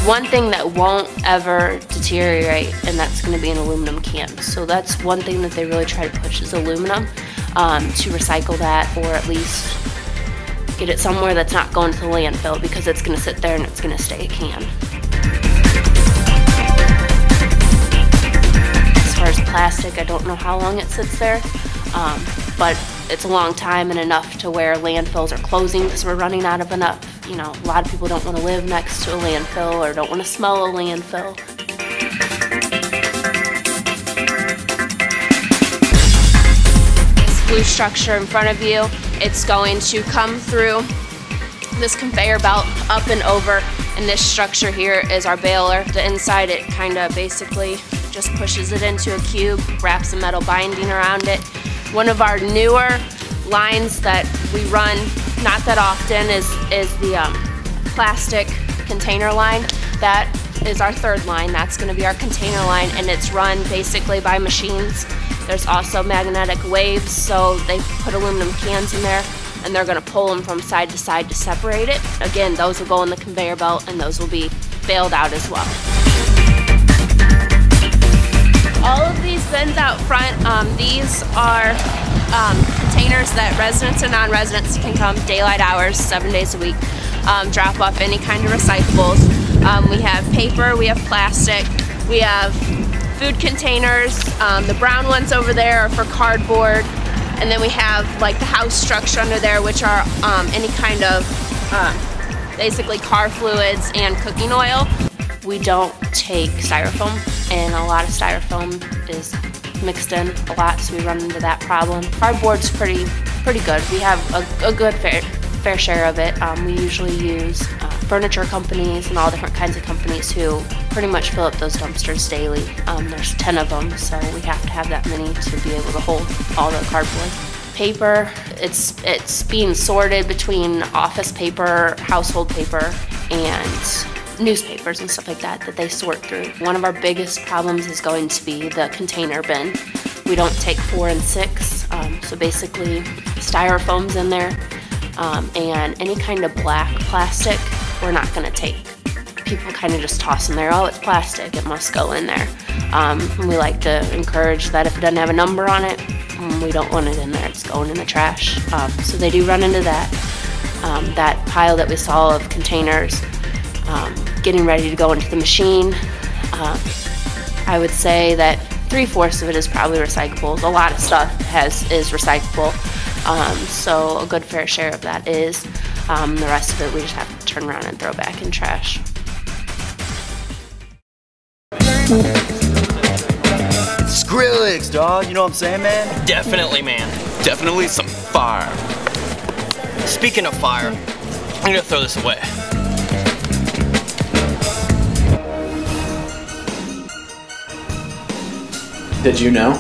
one thing that won't ever deteriorate, and that's going to be an aluminum can. So that's one thing that they really try to push is aluminum, to recycle that, or at least get it somewhere that's not going to the landfill, because it's going to sit there and it's going to stay a can. As far as plastic, I don't know how long it sits there, but it's a long time and enough to where landfills are closing because we're running out of enough. You know, a lot of people don't want to live next to a landfill or don't want to smell a landfill. This blue structure in front of you, it's going to come through this conveyor belt up and over, and this structure here is our baler. The inside, it kind of basically just pushes it into a cube, wraps a metal binding around it. One of our newer lines that we run not that often is the plastic container line. That is our third line. That's going to be our container line, and it's run basically by machines. There's also magnetic waves, so they put aluminum cans in there, and they're going to pull them from side to side to separate it. Again, those will go in the conveyor belt, and those will be baled out as well. All of these bins out front, these are containers that residents and non-residents can come daylight hours, 7 days a week, drop off any kind of recyclables. We have paper, we have plastic, we have food containers. The brown ones over there are for cardboard, and then we have like the house structure under there, which are any kind of basically car fluids and cooking oil. We don't take styrofoam, and a lot of styrofoam is mixed in a lot, so we run into that problem. Cardboard's pretty good. We have a good fair share of it. We usually use furniture companies and all different kinds of companies who pretty much fill up those dumpsters daily. There's 10 of them, so we have to have that many to be able to hold all the cardboard. Paper, it's being sorted between office paper, household paper, and newspapers and stuff like that they sort through. One of our biggest problems is going to be the container bin. We don't take 4 and 6, so basically styrofoam's in there, and any kind of black plastic we're not going to take. People kind of just toss in there, oh, it's plastic, it must go in there. We like to encourage that if it doesn't have a number on it, we don't want it in there, it's going in the trash. So they do run into that. That pile that we saw of containers getting ready to go into the machine, I would say that 3/4 of it is probably recyclable. A lot of stuff is recyclable, so a good fair share of that is. The rest of it we just have to turn around and throw back in trash. Skrillex, dog. You know what I'm saying, man? Definitely, man. Definitely some fire. Speaking of fire, I'm gonna throw this away. Did you know?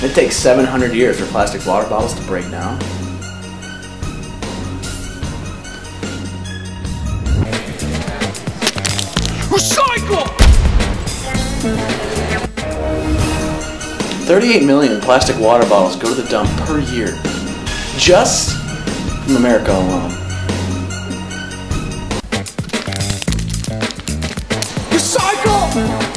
It takes 700 years for plastic water bottles to break down. Recycle! 38 million plastic water bottles go to the dump per year, just from America alone. Recycle!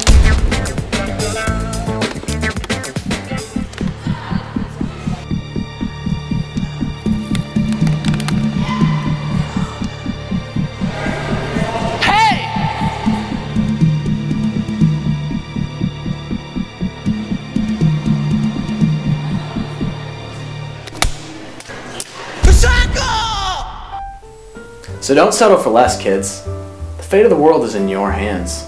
So don't settle for less, kids. The fate of the world is in your hands.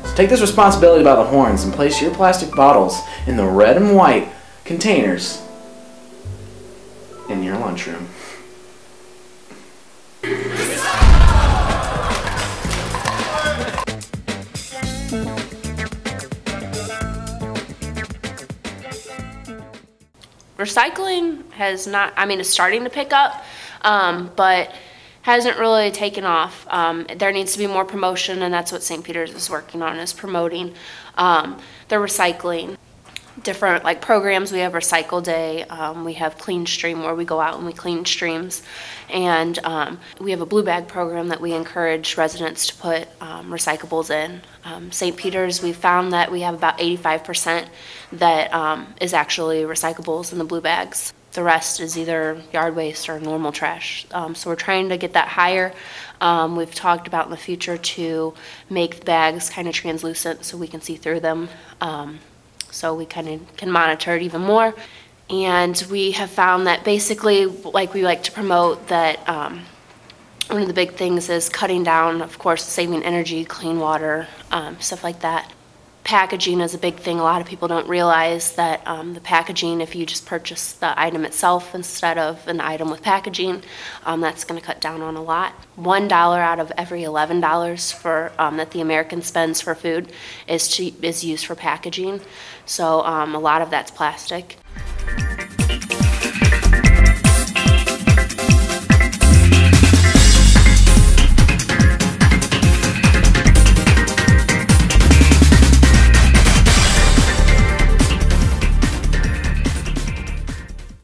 So take this responsibility by the horns and place your plastic bottles in the red and white containers in your lunchroom. Recycling has not, I mean, it's starting to pick up, but hasn't really taken off. There needs to be more promotion, and that's what St. Peter's is working on, is promoting the recycling. different like programs. We have Recycle Day, we have Clean Stream where we go out and we clean streams, and we have a blue bag program that we encourage residents to put recyclables in. St. Peter's, we found that we have about 85% that is actually recyclables in the blue bags. The rest is either yard waste or normal trash. So we're trying to get that higher. We've talked about in the future to make the bags kind of translucent so we can see through them. So we kind of can monitor it even more. And we have found that basically, like we like to promote that one of the big things is cutting down, of course, saving energy, clean water, stuff like that. Packaging is a big thing. A lot of people don't realize that the packaging, if you just purchase the item itself instead of an item with packaging, that's going to cut down on a lot. $1 out of every $11 for that the American spends for food is used for packaging. So a lot of that's plastic.